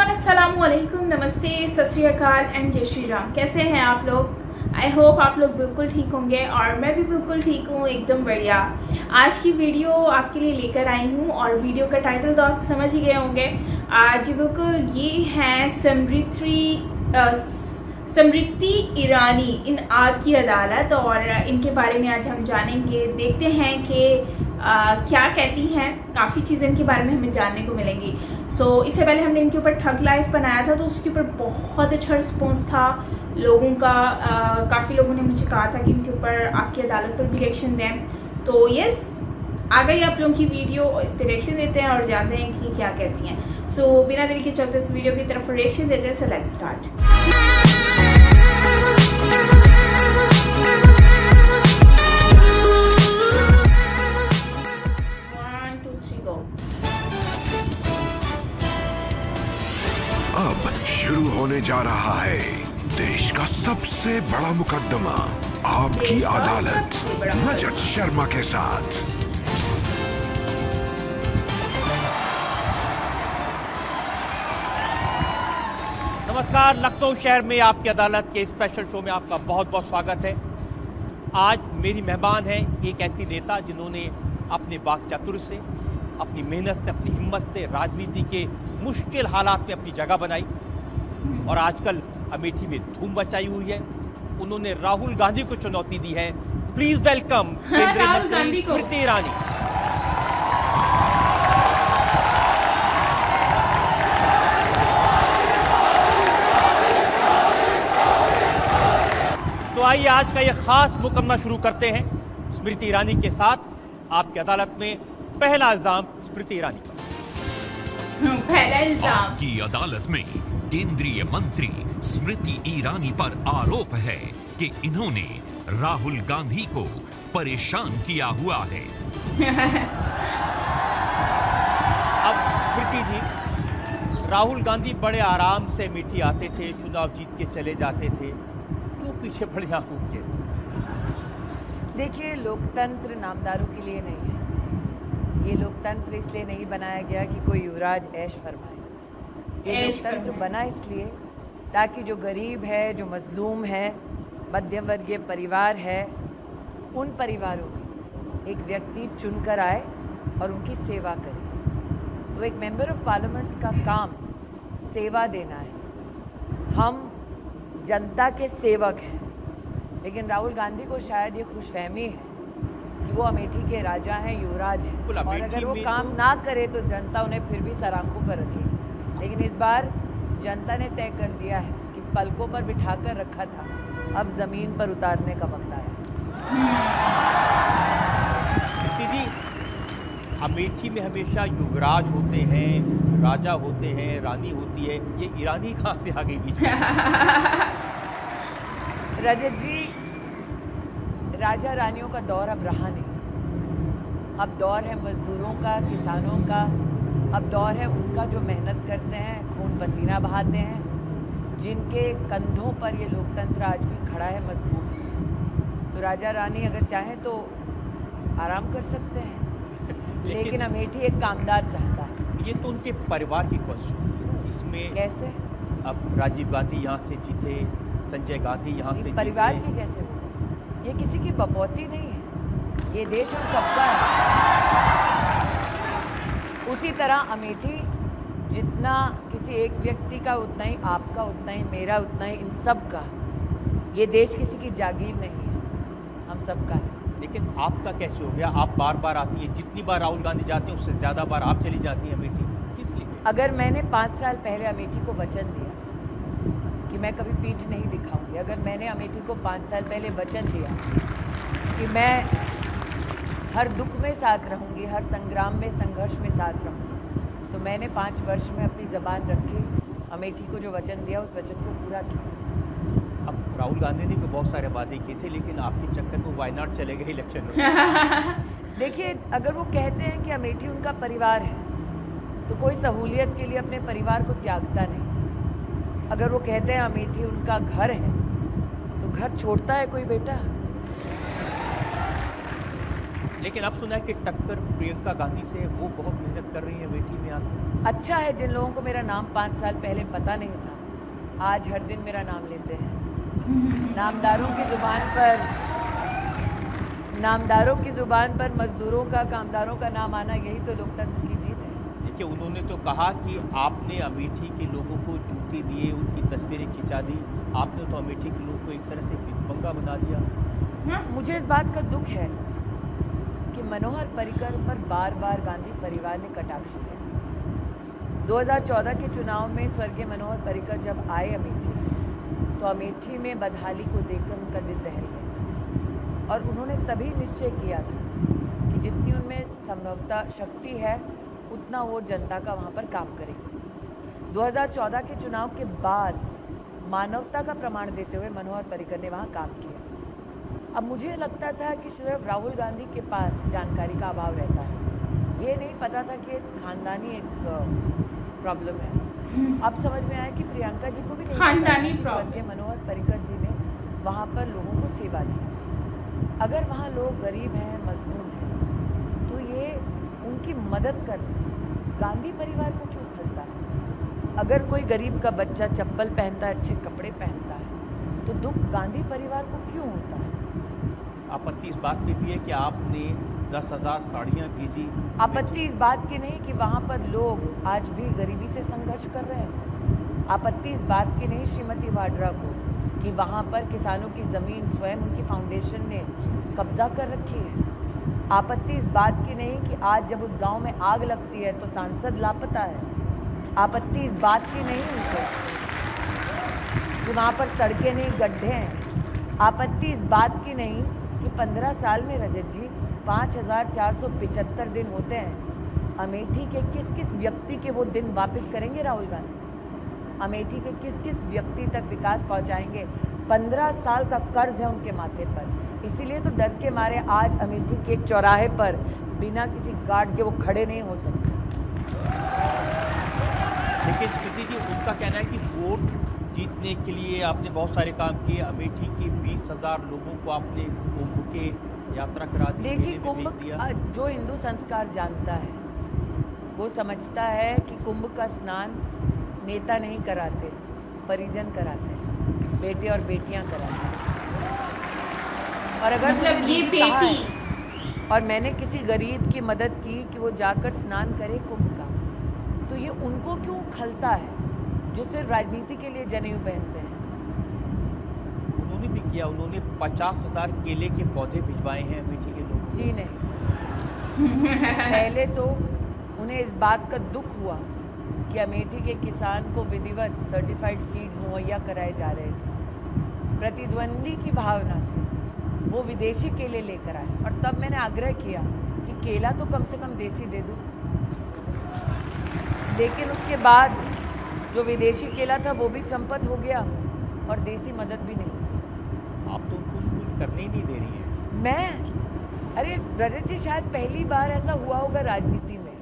Everyone, अस्सलाम वालेकुम, नमस्ते, सत श्री अकाल एंड जय श्री राम। कैसे हैं आप लोग? आई होप आप लोग बिल्कुल ठीक होंगे और मैं भी बिल्कुल ठीक हूँ, एकदम बढ़िया। आज की वीडियो आपके लिए लेकर आई हूँ और वीडियो का टाइटल तो आप समझ ही गए होंगे। आज बिल्कुल ये हैं समृति ईरानी इन आपकी अदालत, और इनके बारे में आज हम जानेंगे। देखते हैं कि क्या कहती हैं। काफ़ी चीज़ें इनके बारे में हमें जानने को मिलेंगी। इससे पहले हमने इनके ऊपर ठग लाइफ बनाया था, तो उसके ऊपर बहुत अच्छा रिस्पॉन्स था लोगों का। काफ़ी लोगों ने मुझे कहा था कि इनके ऊपर आपकी अदालत पर भी रिएक्शन दें। तो यस, आ गई आप लोगों की वीडियो, इस पर रिएक्शन देते हैं और जानते हैं कि क्या कहती हैं। बिना देरी के चलते इस वीडियो की तरफ रिएक्शन देते हैं। Let's start. अब शुरू होने जा रहा है देश का सबसे बड़ा मुकदमा, आपकी अदालत, रजत शर्मा के साथ। नमस्कार, लखनऊ शहर में आपकी अदालत के स्पेशल शो में आपका बहुत बहुत स्वागत है। आज मेरी मेहमान है एक ऐसी नेता जिन्होंने अपने वाक्चातुर्य से, अपनी मेहनत से, अपनी हिम्मत से राजनीति के मुश्किल हालात में अपनी जगह बनाई और आजकल अमेठी में धूम मचाई हुई है। उन्होंने राहुल गांधी को चुनौती दी है। प्लीज वेलकम केंद्रीय मंत्री स्मृति ईरानी। तो आइए आज का यह खास मुकदमा शुरू करते हैं स्मृति ईरानी के साथ। आपकी अदालत में पहला इल्जाम स्मृति ईरानी पर। पहला इल्जाम आपकी अदालत में केंद्रीय मंत्री स्मृति ईरानी पर आरोप है कि इन्होंने राहुल गांधी को परेशान किया हुआ है। अब स्मृति जी, राहुल गांधी बड़े आराम से अमेठी आते थे, चुनाव जीत के चले जाते थे, क्यों पीछे पड़े आप उनके? देखिए, लोकतंत्र नामदारों के लिए नहीं है। ये लोकतंत्र इसलिए नहीं बनाया गया कि कोई युवराज ऐश फरमाए। ये लोकतंत्र बना इसलिए ताकि जो गरीब है, जो मजलूम है, मध्यम वर्गीय परिवार है, उन परिवारों में एक व्यक्ति चुनकर आए और उनकी सेवा करे। तो एक मेंबर ऑफ पार्लियामेंट का काम सेवा देना है। हम जनता के सेवक हैं, लेकिन राहुल गांधी को शायद ये खुशफहमी है कि वो अमेठी के राजा हैं, युवराज हैं, और अगर वो काम ना करे तो जनता उन्हें फिर भी सर आंखों पर रखेगी। लेकिन इस बार जनता ने तय कर दिया है कि पलकों पर बिठाकर रखा था, अब जमीन पर उतारने का वक्त आया। स्मृति जी, अमेठी में हमेशा युवराज होते हैं, राजा होते हैं, रानी होती है, ये ईरानी कहाँ से आ गई बीच में? रजत जी, राजा रानियों का दौर अब रहा नहीं। अब दौर है मजदूरों का, किसानों का। अब दौर है उनका जो मेहनत करते हैं, खून पसीना बहाते हैं, जिनके कंधों पर ये लोकतंत्र आज भी खड़ा है मजबूत। तो राजा रानी अगर चाहें तो आराम कर सकते हैं, लेकिन अमेठी एक कामदार चाहता है। ये तो उनके परिवार की कॉन्स्टिट्यूंसी है। इसमें कैसे? अब राजीव गांधी यहाँ से जीते, संजय गांधी यहाँ से परिवार जीते। की कैसे हो? ये किसी की बपौती नहीं है, ये देश हम सबका है। उसी तरह अमेठी जितना किसी एक व्यक्ति का, उतना ही आपका, उतना ही मेरा, उतना ही इन सब का। ये देश किसी की जागीर नहीं है, हम सबका है। लेकिन आपका कैसे हो गया? आप बार बार आती हैं, जितनी बार राहुल गांधी जाते हैं उससे ज़्यादा बार आप चली जाती हैं अमेठी, किस लिए? अगर मैंने 5 साल पहले अमेठी को वचन दिया कि मैं कभी पीठ नहीं दिखाऊंगी, अगर मैंने अमेठी को 5 साल पहले वचन दिया कि मैं हर दुख में साथ रहूंगी, हर संग्राम में, संघर्ष में साथ रहूंगी, तो मैंने 5 वर्ष में अपनी ज़बान रखी, अमेठी को जो वचन दिया उस वचन को पूरा किया। अब राहुल गांधी ने भी बहुत सारे वादे किए थे, लेकिन आपके चक्कर में वायनाड चले गए इलेक्शन में। देखिए, अगर वो कहते हैं कि अमेठी उनका परिवार है, तो कोई सहूलियत के लिए अपने परिवार को त्यागता नहीं। अगर वो कहते हैं अमेठी उनका घर है, तो घर छोड़ता है कोई बेटा? लेकिन अब सुना है कि टक्कर प्रियंका गांधी से है, वो बहुत मेहनत कर रही है अमेठी में आकर। अच्छा है जिन लोगों को मेरा नाम 5 साल पहले पता नहीं था, आज हर दिन मेरा नाम लेते हैं। नामदारों की जुबान पर मजदूरों का, कामदारों का नाम आना, यही तो लोकतंत्र की जीत है। देखिए, उन्होंने तो कहा कि आपने अमेठी के लोगों को जूते दिए, उनकी तस्वीरें खिंचा दी, आपने तो अमेठी के लोगों को एक तरह से भिखमंगा बना दिया। मुझे इस बात का दुख है कि मनोहर पर्रिकर पर बार बार गांधी परिवार ने कटाक्ष किया। 2014 के चुनाव में स्वर्गीय मनोहर पर्रिकर जब आए अमेठी, तो अमेठी में बदहाली को देखकर उनका दिल दहल गया और उन्होंने तभी निश्चय किया था कि जितनी उनमें संभवतः शक्ति है उतना वो जनता का वहाँ पर काम करेंगे। 2014 के चुनाव के बाद मानवता का प्रमाण देते हुए मनोहर पर्रिकर ने वहाँ काम किया। अब मुझे लगता था कि सिर्फ राहुल गांधी के पास जानकारी का अभाव रहता है, ये नहीं पता था कि एक खानदानी एक प्रॉब्लम है। अब समझ में आया कि प्रियंका जी को भी नहीं खानदानी पता प्रॉब्लम कि मनोहर पर्रिकर जी ने वहाँ पर लोगों को सेवा दी। अगर वहाँ लोग गरीब हैं, मजलूम हैं, तो ये उनकी मदद कर गांधी परिवार को क्यों खलता है? अगर कोई गरीब का बच्चा चप्पल पहनता है, अच्छे कपड़े पहनता है, तो दुख गांधी परिवार को क्यों होता है? आपत्ति इस बात की भी है कि आपने 10,000 साड़ियाँ भेजी। आपत्ति इस बात की नहीं कि वहाँ पर लोग आज भी गरीबी से संघर्ष कर रहे हैं। आपत्ति इस बात की नहीं श्रीमती वाड्रा को कि वहाँ पर किसानों की ज़मीन स्वयं उनकी फाउंडेशन ने कब्जा कर रखी है। आपत्ति इस बात की नहीं कि आज जब उस गांव में आग लगती है तो सांसद लापता है। आपत्ति इस बात की नहीं उनको कि वहाँ पर सड़कें नहीं, गड्ढे हैं। आपत्ति इस बात की नहीं कि 15 साल में रजत जी 5,475 दिन होते हैं। अमेठी के किस किस व्यक्ति के वो दिन वापस करेंगे राहुल गांधी? अमेठी के किस किस व्यक्ति तक विकास पहुंचाएंगे? 15 साल का कर्ज है उनके माथे पर। इसीलिए तो डर के मारे आज अमेठी के एक चौराहे पर बिना किसी गार्ड के वो खड़े नहीं हो सकते। लेकिन स्मृति जी, उनका कहना है कि वोट जीतने के लिए आपने बहुत सारे काम किए। अमेठी के 20,000 लोगों को आपने कुंभ के यात्रा करा दी। देखिए, कुंभ जो हिंदू संस्कार जानता है वो समझता है कि कुंभ का स्नान नेता नहीं कराते, परिजन कराते हैं, बेटे और बेटियां कराते हैं। और अगर मतलब ये बेटी, और मैंने किसी गरीब की मदद की कि वो जाकर स्नान करे कुंभ का, तो ये उनको क्यों खलता है जो सिर्फ राजनीति के लिए जनेऊ पहनते हैं? उन्होंने भी किया, उन्होंने 50,000 केले के पौधे भिजवाए हैं अमेठी के लोगों को। जी नहीं। पहले तो उन्हें इस बात का दुख हुआ कि अमेठी के किसान को विधिवत सर्टिफाइड सीड्स मुहैया कराए जा रहे थे। प्रतिद्वंदी की भावना से वो विदेशी केले लेकर आए और तब मैंने आग्रह किया कि केला तो कम से कम देसी दे दो। लेकिन उसके बाद जो विदेशी केला था वो भी चंपत हो गया और देसी मदद भी नहीं। आप तो उनको स्कूल करने ही नहीं दे रही हैं। अरे रजत जी, शायद पहली बार ऐसा हुआ होगा राजनीति में।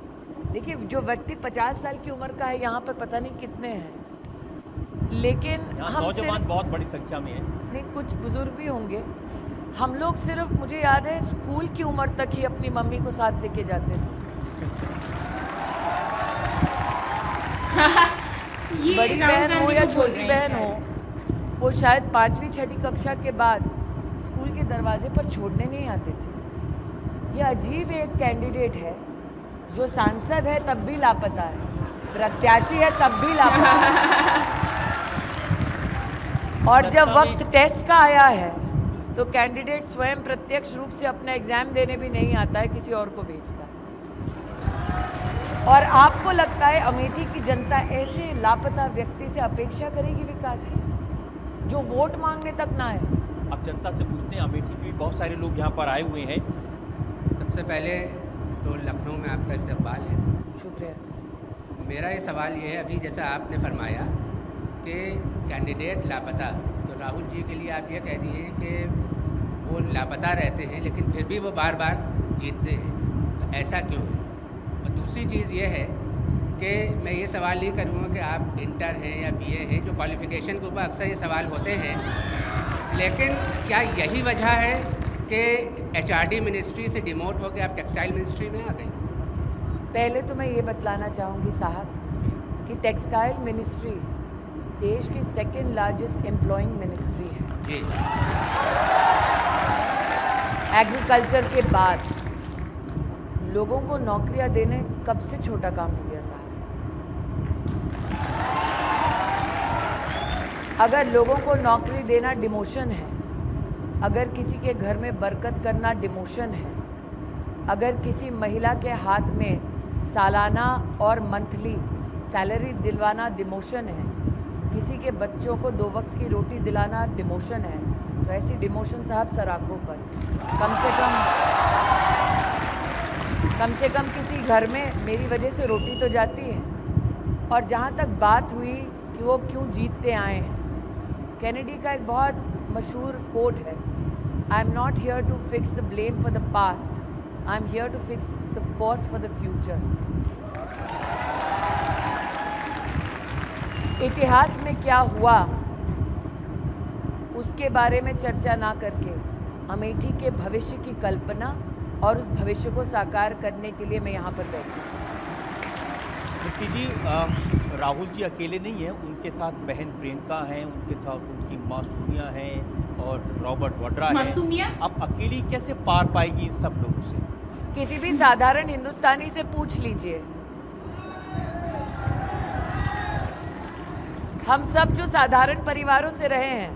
देखिए, जो व्यक्ति 50 साल की उम्र का है यहाँ पर पता नहीं कितने हैं, लेकिन हम नौजवान बहुत बड़ी संख्या में है। नहीं, कुछ बुजुर्ग भी होंगे। हम लोग सिर्फ, मुझे याद है, स्कूल की उम्र तक ही अपनी मम्मी को साथ लेके जाते थे। बड़ी बहन हो या छोटी बहन हो, वो शायद 5वीं 6ठी कक्षा के बाद स्कूल के दरवाजे पर छोड़ने नहीं आते थे। ये अजीब एक कैंडिडेट है जो सांसद है तब भी लापता है, प्रत्याशी है तब भी लापता है। और जब वक्त टेस्ट का आया है तो कैंडिडेट स्वयं प्रत्यक्ष रूप से अपना एग्जाम देने भी नहीं आता है, किसी और को भेजता है। और आपको लगता है अमेठी की जनता ऐसे लापता व्यक्ति से अपेक्षा करेगी विकास की, जो वोट मांगने तक ना आए? अब जनता से पूछते हैं, अमेठी के भी बहुत सारे लोग यहाँ पर आए हुए हैं। सबसे पहले तो लखनऊ में आपका इस्तकबाल है। शुक्रिया। मेरा ये सवाल ये है, अभी जैसा आपने फरमाया कि कैंडिडेट लापता, तो राहुल जी के लिए आप ये कह दिए कि वो लापता रहते हैं लेकिन फिर भी वो बार बार जीतते हैं, तो ऐसा क्यों है? और दूसरी चीज़ ये है कि मैं ये सवाल नहीं करूँगा कि आप इंटर हैं या बीए हैं, जो क्वालिफ़िकेशन के ऊपर अक्सर ये सवाल होते हैं, लेकिन क्या यही वजह है कि HRD मिनिस्ट्री से डिमोट होकर आप टेक्सटाइल मिनिस्ट्री में आ गई? पहले तो मैं ये बतलाना चाहूँगी साहब कि टेक्सटाइल मिनिस्ट्री देश की सेकंड लार्जेस्ट एम्प्लॉइंग मिनिस्ट्री है जी। एग्रीकल्चर के बाद। लोगों को नौकरियां देने कब से छोटा काम हो गया साहब? अगर लोगों को नौकरी देना डिमोशन है, अगर किसी के घर में बरकत करना डिमोशन है, अगर किसी महिला के हाथ में सालाना और मंथली सैलरी दिलवाना डिमोशन है, किसी के बच्चों को 2 वक्त की रोटी दिलाना डिमोशन है, तो ऐसी डिमोशन साहब सराखों पर कम से कम किसी घर में मेरी वजह से रोटी तो जाती है। और जहाँ तक बात हुई कि वो क्यों जीतते आए हैं, कैनेडी का एक बहुत मशहूर कोट है, I am not here to fix the blame for the past, I am here to fix the cause for the future. इतिहास में क्या हुआ उसके बारे में चर्चा ना करके अमेठी के भविष्य की कल्पना और उस भविष्य को साकार करने के लिए मैं यहाँ पर बैठी हूँ। स्मृति जी, राहुल जी अकेले नहीं हैं, उनके साथ बहन प्रियंका हैं, उनके साथ उनकी माँ सोनिया हैं और रॉबर्ट वड्रा हैं। मासूमिया? अब अकेली कैसे पार पाएगी इन सब लोगों से? किसी भी साधारण हिंदुस्तानी से पूछ लीजिए। हम सब जो साधारण परिवारों से रहे हैं,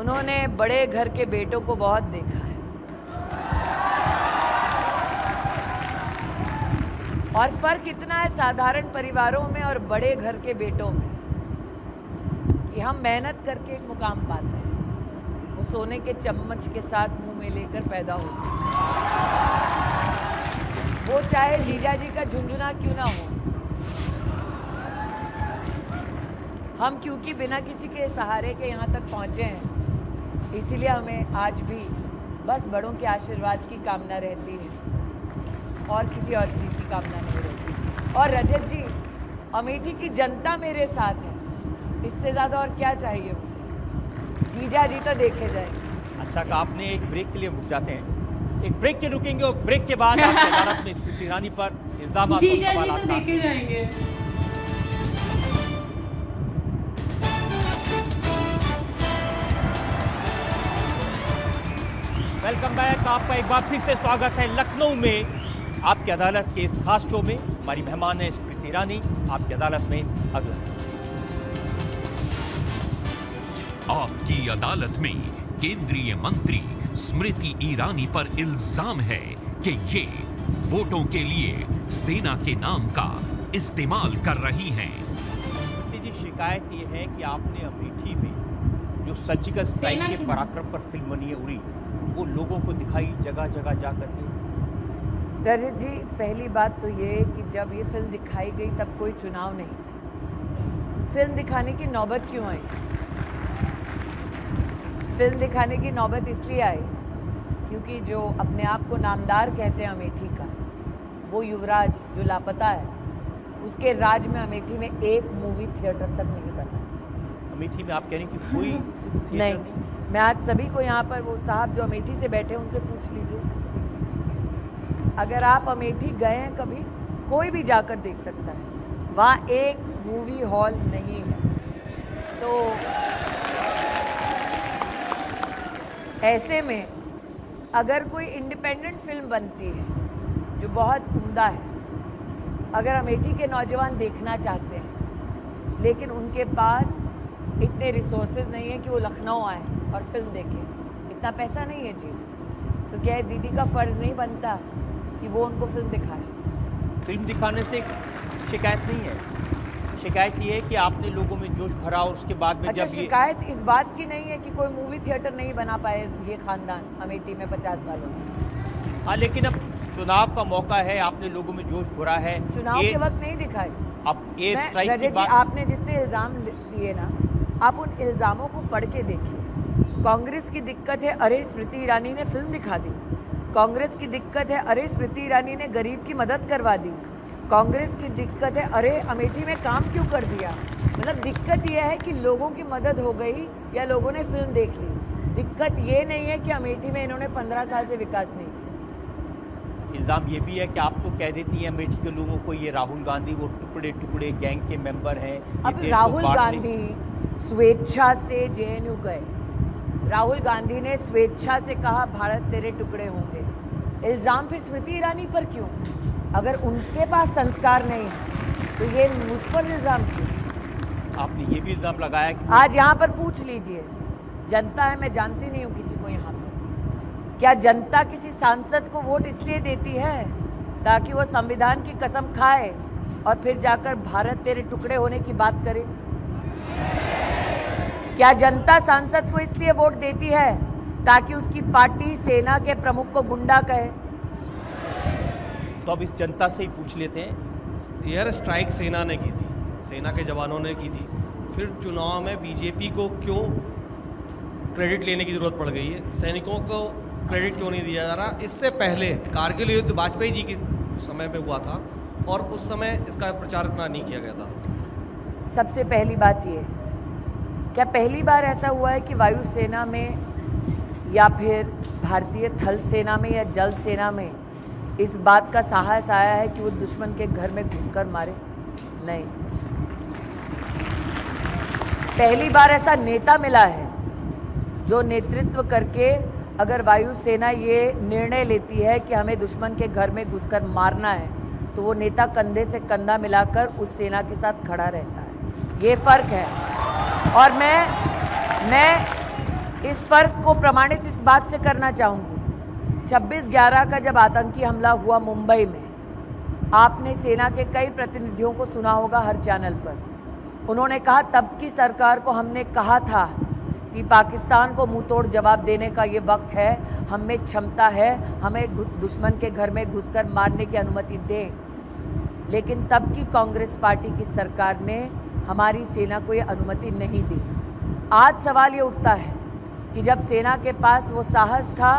उन्होंने बड़े घर के बेटों को बहुत देखा है। और फर्क इतना है साधारण परिवारों में और बड़े घर के बेटों में कि हम मेहनत करके एक मुकाम पाते हैं, वो सोने के चम्मच के साथ मुंह में लेकर पैदा होते हैं। वो चाहे जीजा जी का झुंझुना क्यों ना हो, हम क्योंकि बिना किसी के सहारे के यहाँ तक पहुँचे हैं, इसीलिए हमें आज भी बस बड़ों के आशीर्वाद की कामना रहती है और किसी और चीज़ की कामना नहीं रहती। और रजत जी, अमेठी की जनता मेरे साथ है, इससे ज़्यादा और क्या चाहिए मुझे? जीजा जी तो देखे जाएंगे। अच्छा का आपने एक ब्रेक के लिए रुक जाते हैं, एक ब्रेक के रुकेंगे और ब्रेक के बाद आपके भारत में स्मृति ईरानी पर इल्जाम जीजा जी तो देखे जाएंगे। वेलकम बैक, आपका एक बार फिर से स्वागत है लखनऊ में आपकी अदालत के इस खास शो में। हमारी मेहमान है स्मृति ईरानी, आपकी अदालत में अगला। आपकी अदालत में केंद्रीय मंत्री स्मृति ईरानी पर इल्जाम है कि ये वोटों के लिए सेना के नाम का इस्तेमाल कर रही हैं। स्मृति जी, शिकायत ये है कि आपने अमेठी में जो सर्जिकल स्ट्राइक के पराक्रम पर फिल्म बनी है उरी, वो लोगों को दिखाई जगह जगह जा करके। रजत जी, पहली बात तो ये कि जब ये फिल्म दिखाई गई तब कोई चुनाव नहीं था। फिल्म दिखाने की नौबत क्यों आई? फिल्म दिखाने की नौबत इसलिए आई क्योंकि जो अपने आप को नामदार कहते हैं अमेठी का, वो युवराज जो लापता है, उसके राज में अमेठी में एक मूवी थिएटर तक नहीं बना। अमेठी में आप कह रहे हैं कि कोई नहीं, मैं आज सभी को यहाँ पर, वो साहब जो अमेठी से बैठे हैं उनसे पूछ लीजिए, अगर आप अमेठी गए हैं कभी, कोई भी जाकर देख सकता है, वहाँ एक मूवी हॉल नहीं है। तो ऐसे में अगर कोई इंडिपेंडेंट फिल्म बनती है जो बहुत उम्दा है, अगर अमेठी के नौजवान देखना चाहते हैं लेकिन उनके पास इतने रिसोर्सेज नहीं है कि वो लखनऊ आए और फिल्म देखें, इतना पैसा नहीं है जी, तो क्या दीदी का फ़र्ज़ नहीं बनता कि वो उनको फिल्म दिखाए? फिल्म दिखाने से शिकायत नहीं है, शिकायत ये है कि आपने लोगों में जोश भरा और उसके बाद में अच्छा, जब शिकायत इस बात की नहीं है कि कोई मूवी थिएटर नहीं बना पाए ये खानदान अमेठी में 50 सालों में। हाँ, लेकिन अब चुनाव का मौका है, आपने लोगों में जोश भरा है, चुनाव के वक्त नहीं दिखाए। अब एयर स्ट्राइक की बात, आपने जितने इल्ज़ाम दिए ना, आप उन इल्ज़ामों को पढ़ के देखिए। कांग्रेस की दिक्कत है, अरे स्मृति ईरानी ने फिल्म दिखा दी। कांग्रेस की दिक्कत है, अरे स्मृति ईरानी ने गरीब की मदद करवा दी। कांग्रेस की दिक्कत है, अरे अमेठी में काम क्यों कर दिया। मतलब दिक्कत यह है कि लोगों की मदद हो गई या लोगों ने फिल्म देख ली। दिक्कत ये नहीं है कि अमेठी में इन्होंने 15 साल से विकास नहीं किया। इल्ज़ाम ये भी है कि आप तो कह देती हैं अमेठी के लोगों को ये राहुल गांधी वो टुकड़े टुकड़े गैंग के मेंबर हैं। ये अब देश को राहुल बांटने- गांधी स्वेच्छा से जेएनयू गए, राहुल गांधी ने स्वेच्छा से कहा भारत तेरे टुकड़े होंगे। इल्ज़ाम फिर स्मृति ईरानी पर क्यों? अगर उनके पास संस्कार नहीं है तो ये मुझ पर इल्ज़ाम क्यों? आपने ये भी इल्ज़ाम लगाया कि आज यहाँ पर पूछ लीजिए, जनता है, मैं जानती नहीं हूँ किसी को यहाँ पर, क्या जनता किसी सांसद को वोट इसलिए देती है ताकि वो संविधान की कसम खाए और फिर जाकर भारत तेरे टुकड़े होने की बात करे? क्या जनता सांसद को इसलिए वोट देती है ताकि उसकी पार्टी सेना के प्रमुख को गुंडा कहे? तो अब इस जनता से ही पूछ लेते हैं। एयर स्ट्राइक सेना ने की थी, सेना के जवानों ने की थी, फिर चुनाव में बीजेपी को क्यों क्रेडिट लेने की ज़रूरत पड़ गई है? सैनिकों को क्रेडिट क्यों नहीं दिया जा रहा? इससे पहले कारगिल युद्ध वाजपेयी जी के समय में हुआ था और उस समय इसका प्रचार इतना नहीं किया गया था। सबसे पहली बात ये, क्या पहली बार ऐसा हुआ है कि वायुसेना में या फिर भारतीय थल सेना में या जल सेना में इस बात का साहस आया है कि वो दुश्मन के घर में घुसकर मारे? नहीं। पहली बार ऐसा नेता मिला है जो नेतृत्व करके अगर वायुसेना ये निर्णय लेती है कि हमें दुश्मन के घर में घुसकर मारना है तो वो नेता कंधे से कंधा मिलाकर उस सेना के साथ खड़ा रहता है। ये फ़र्क है। और मैं इस फ़र्क को प्रमाणित इस बात से करना चाहूँगी, 26/11 का जब आतंकी हमला हुआ मुंबई में, आपने सेना के कई प्रतिनिधियों को सुना होगा हर चैनल पर। उन्होंने कहा तब की सरकार को हमने कहा था कि पाकिस्तान को मुंह तोड़ जवाब देने का ये वक्त है, हम में क्षमता है, हमें दुश्मन के घर में घुसकर मारने की अनुमति दें। लेकिन तब की कांग्रेस पार्टी की सरकार ने हमारी सेना को ये अनुमति नहीं दी। आज सवाल ये उठता है कि जब सेना के पास वो साहस था,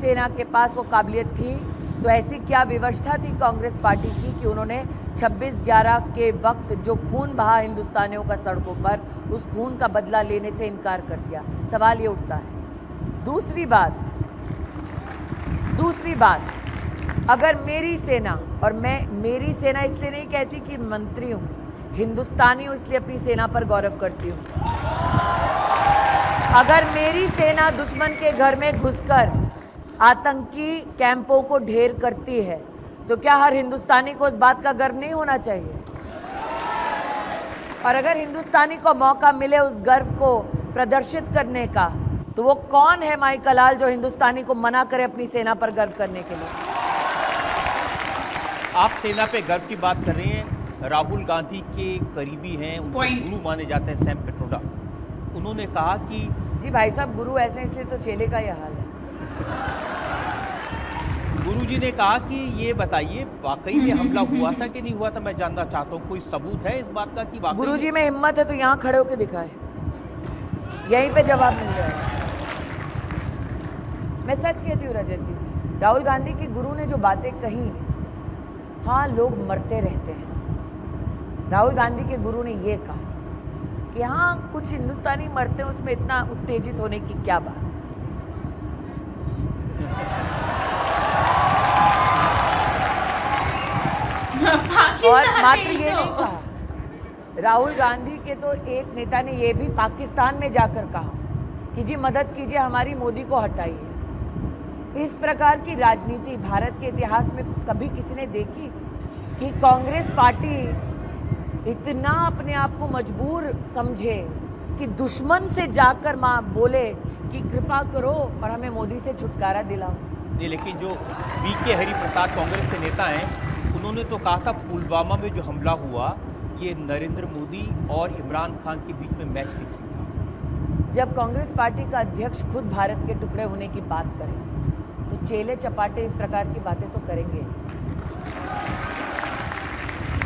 सेना के पास वो काबिलियत थी, तो ऐसी क्या विवशता थी कांग्रेस पार्टी की कि उन्होंने 26/11 के वक्त जो खून बहा हिंदुस्तानियों का सड़कों पर, उस खून का बदला लेने से इनकार कर दिया? सवाल ये उठता है। दूसरी बात, अगर मेरी सेना, और मैं मेरी सेना इसलिए नहीं कहती कि मंत्री हूँ, हिंदुस्तानी हूँ इसलिए अपनी सेना पर गौरव करती हूँ, अगर मेरी सेना दुश्मन के घर में घुसकर आतंकी कैंपों को ढेर करती है तो क्या हर हिंदुस्तानी को उस बात का गर्व नहीं होना चाहिए? और अगर हिंदुस्तानी को मौका मिले उस गर्व को प्रदर्शित करने का, तो वो कौन है माइकल लाल जो हिंदुस्तानी को मना करे अपनी सेना पर गर्व करने के लिए? आप सेना पे गर्व की बात कर रहे हैं। राहुल गांधी के करीबी हैं, उनके गुरु माने जाते हैं सैम पिट्रोडा। उन्होंने कहा कि जी भाई साहब, गुरु ऐसे इसलिए तो चेले का यह हाल है। गुरुजी ने कहा कि ये बताइए वाकई में हमला हुआ था कि नहीं हुआ था, मैं जानना चाहता हूँ। कोई सबूत है इस बात का कि वाकई गुरुजी में हिम्मत है तो यहाँ खड़े होकर दिखाए, यहीं पे जवाब मिल जाएगा। मैं सच कहती हूँ रजत जी, राहुल गांधी के गुरु ने जो बातें कही, हाँ लोग मरते रहते हैं। राहुल गांधी के गुरु ने ये कहा कि हाँ कुछ हिंदुस्तानी मरते हैं, उसमें इतना उत्तेजित होने की क्या बात है। और मात्र ये नहीं कहा, राहुल गांधी के तो एक नेता ने ये भी पाकिस्तान में जाकर कहा कि जी मदद कीजिए, हमारी मोदी को हटाइए। इस प्रकार की राजनीति भारत के इतिहास में कभी किसी ने देखी कि कांग्रेस पार्टी इतना अपने आप को मजबूर समझे कि दुश्मन से जाकर माँ बोले कि कृपा करो और हमें मोदी से छुटकारा दिलाओ? नहीं, लेकिन जो वीके हरिप्रसाद कांग्रेस के नेता हैं, उन्होंने तो कहा था पुलवामा में जो हमला हुआ ये नरेंद्र मोदी और इमरान खान के बीच में मैच फिक्सिंग था। जब कांग्रेस पार्टी का अध्यक्ष खुद भारत के टुकड़े होने की बात करें तो चेले चपाटे इस प्रकार की बातें तो करेंगे।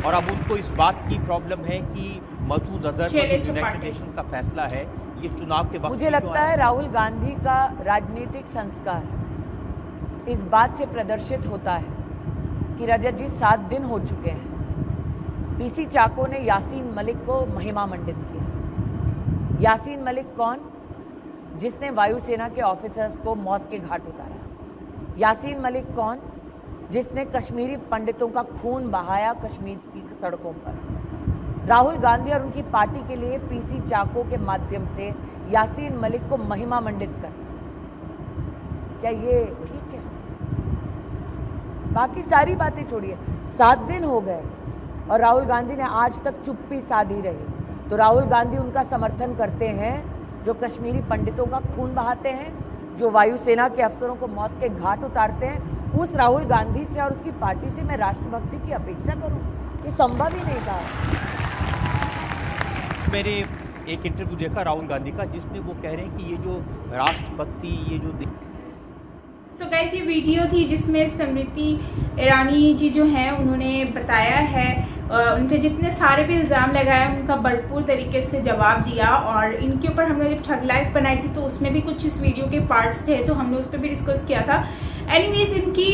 और अब उनको इस बात की प्रॉब्लम है कि मसूद अजहर पर यूनाइटेड नेशंस का फैसला है, ये चुनाव के वक्त मुझे लगता है राहुल गांधी का राजनीतिक संस्कार इस बात से प्रदर्शित होता है कि रजत जी 7 दिन हो चुके हैं, पीसी चाको ने यासीन मलिक को महिमा मंडित किया। यासीन मलिक कौन? जिसने वायुसेना के ऑफिसर्स को मौत के घाट उतारा। यासीन मलिक कौन? जिसने कश्मीरी पंडितों का खून बहाया कश्मीर की सड़कों पर। राहुल गांधी और उनकी पार्टी के लिए पीसी चाको के माध्यम से यासीन मलिक को महिमा मंडित करना, क्या ये ठीक है? बाकी सारी बातें छोड़िए, 7 दिन हो गए और राहुल गांधी ने आज तक चुप्पी साधी रही। तो राहुल गांधी उनका समर्थन करते हैं जो कश्मीरी पंडितों का खून बहाते हैं, जो वायुसेना के अफसरों को मौत के घाट उतारते हैं। उस राहुल गांधी से और उसकी पार्टी से मैं राष्ट्रभक्ति की अपेक्षा करूं, ये संभव ही नहीं था। मैंने एक इंटरव्यू देखा राहुल गांधी का, जिसमें वो कह रहे हैं कि ये जो राष्ट्रभक्ति, ये जो सो गाइस, ये वीडियो थी जिसमें स्मृति ईरानी जी जो हैं उन्होंने बताया है, उन पे जितने सारे भी इल्ज़ाम लगाए उनका भरपूर तरीके से जवाब दिया। और इनके ऊपर हमने जब ठग लाइफ बनाई थी तो उसमें भी कुछ इस वीडियो के पार्ट्स थे, तो हमने उस पर भी डिस्कस किया था। एनीवेज, इनकी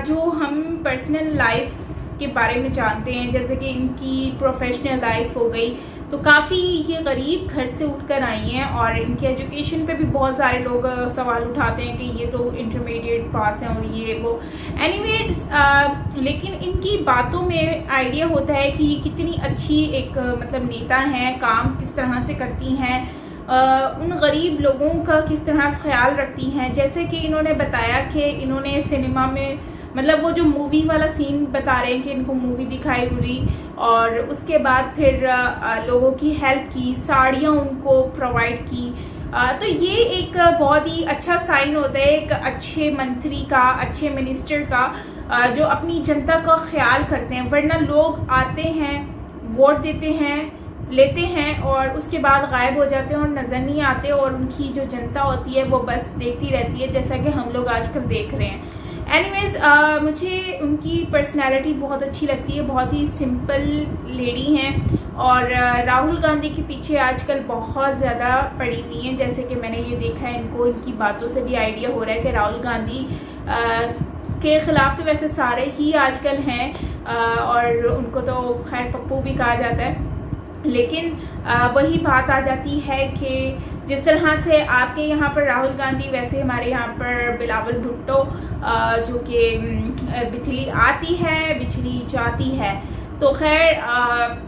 जो हम पर्सनल लाइफ के बारे में जानते हैं, जैसे कि इनकी प्रोफेशनल लाइफ हो गई, तो काफ़ी ये गरीब घर से उठकर आई हैं और इनके एजुकेशन पे भी बहुत सारे लोग सवाल उठाते हैं कि ये तो इंटरमीडिएट पास हैं और ये वो। एनीवेज, लेकिन इनकी बातों में आइडिया होता है कि ये कितनी अच्छी एक मतलब नेता हैं, काम किस तरह से करती हैं, उन गरीब लोगों का किस तरह से ख्याल रखती हैं। जैसे कि इन्होंने बताया कि इन्होंने सिनेमा में मतलब वो जो मूवी वाला सीन बता रहे हैं कि इनको मूवी दिखाई हुई और उसके बाद फिर लोगों की हेल्प की, साड़ियाँ उनको प्रोवाइड की। तो ये एक बहुत ही अच्छा साइन होता है एक अच्छे मंत्री का, अच्छे मिनिस्टर का, जो अपनी जनता का ख्याल करते हैं। वरना लोग आते हैं, वोट देते हैं, लेते हैं और उसके बाद गायब हो जाते हैं और नज़र नहीं आते, और उनकी जो जनता होती है वो बस देखती रहती है, जैसा कि हम लोग आजकल देख रहे हैं। एनीवेज, मुझे उनकी पर्सनालिटी बहुत अच्छी लगती है, बहुत ही सिंपल लेडी हैं और राहुल गांधी के पीछे आजकल बहुत ज़्यादा पड़ी हुई हैं। जैसे कि मैंने ये देखा है, इनको इनकी बातों से भी आइडिया हो रहा है कि राहुल गांधी के ख़िलाफ़ तो वैसे सारे ही आजकल हैं और उनको तो खैर पप्पू भी कहा जाता है, लेकिन वही बात आ जाती है कि जिस तरह से आपके यहाँ पर राहुल गांधी, वैसे हमारे यहाँ पर बिलावल भुट्टो, जो कि बिजली आती है बिजली जाती है। तो खैर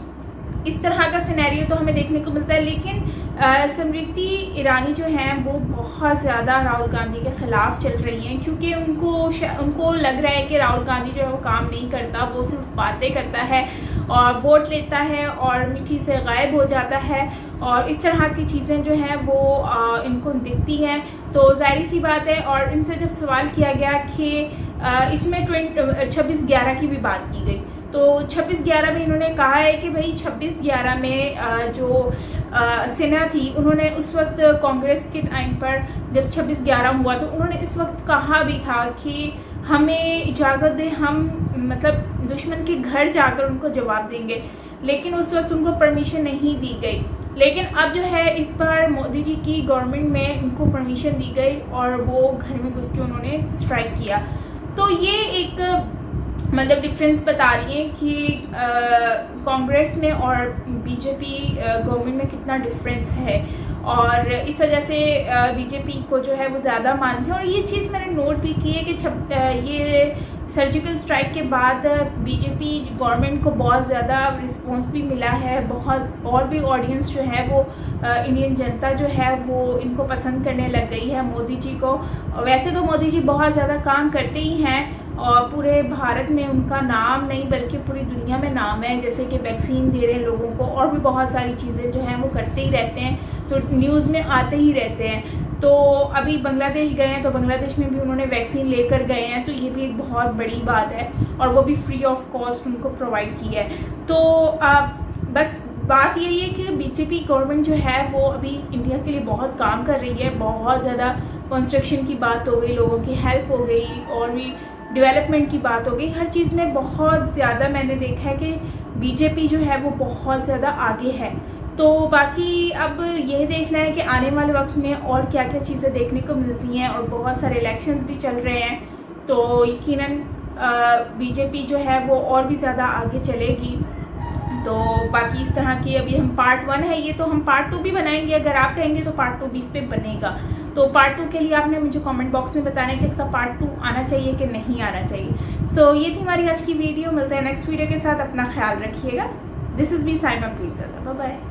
इस तरह का सिनेरियो तो हमें देखने को मिलता है। लेकिन स्मृति ईरानी जो हैं वो बहुत ज़्यादा राहुल गांधी के ख़िलाफ़ चल रही हैं, क्योंकि उनको लग रहा है कि राहुल गांधी जो है वो काम नहीं करता, वो सिर्फ बातें करता है और वोट लेता है और मिट्टी से गायब हो जाता है और इस तरह की चीज़ें जो हैं वो इनको दिखती हैं। तो जाहिर सी बात है, और इनसे जब सवाल किया गया कि इसमें 26/11 की भी बात की गई, तो 26/11 में इन्होंने कहा है कि भाई 26/11 में जो सेना थी, उन्होंने उस वक्त कांग्रेस के टाइम पर जब 26/11 हुआ तो उन्होंने इस वक्त कहा भी था कि हमें इजाज़त दें, हम मतलब दुश्मन के घर जाकर उनको जवाब देंगे, लेकिन उस वक्त उनको परमिशन नहीं दी गई। लेकिन अब जो है इस बार मोदी जी की गवर्नमेंट में उनको परमिशन दी गई और वो घर में घुस के उन्होंने स्ट्राइक किया। तो ये एक मतलब डिफरेंस बता रही है कि कांग्रेस में और बीजेपी गवर्नमेंट में कितना डिफरेंस है, और इस वजह से बीजेपी को जो है वो ज़्यादा मानते हैं। और ये चीज़ मैंने नोट भी की है कि ये सर्जिकल स्ट्राइक के बाद बीजेपी गवर्नमेंट को बहुत ज़्यादा रिस्पॉन्स भी मिला है, बहुत और भी ऑडियंस जो है वो इंडियन जनता जो है वो इनको पसंद करने लग गई है मोदी जी को। वैसे तो मोदी जी बहुत ज़्यादा काम करते ही हैं और पूरे भारत में उनका नाम नहीं बल्कि पूरी दुनिया में नाम है, जैसे कि वैक्सीन दे रहे हैं लोगों को और भी बहुत सारी चीज़ें जो हैं वो करते ही रहते हैं, तो न्यूज़ में आते ही रहते हैं। तो अभी बांग्लादेश गए हैं तो बांग्लादेश में भी उन्होंने वैक्सीन लेकर गए हैं, तो ये भी एक बहुत बड़ी बात है और वो भी फ्री ऑफ कॉस्ट उनको प्रोवाइड की है। तो बस बात यही है कि बीजेपी गवर्नमेंट जो है वो अभी इंडिया के लिए बहुत काम कर रही है, बहुत ज़्यादा कंस्ट्रक्शन की बात हो गई, लोगों की हेल्प हो गई और भी डेवलपमेंट की बात हो गई, हर चीज़ में बहुत ज़्यादा मैंने देखा है कि बीजेपी जो है वो बहुत ज़्यादा आगे है। तो बाकी अब यह देखना है कि आने वाले वक्त में और क्या क्या चीज़ें देखने को मिलती हैं, और बहुत सारे इलेक्शंस भी चल रहे हैं, तो यकीनन बीजेपी जो है वो और भी ज़्यादा आगे चलेगी। तो बाकी इस तरह की अभी हम पार्ट 1 है ये, तो हम पार्ट 2 भी बनाएंगे। अगर आप कहेंगे तो पार्ट 2 भी इस पे बनेगा। तो पार्ट 2 के लिए आपने मुझे कमेंट बॉक्स में बताना है कि इसका पार्ट 2 आना चाहिए कि नहीं आना चाहिए। सो ये थी हमारी आज की वीडियो। मिलते हैं नेक्स्ट वीडियो के साथ। अपना ख्याल रखिएगा। This is me Saima please. Bye bye.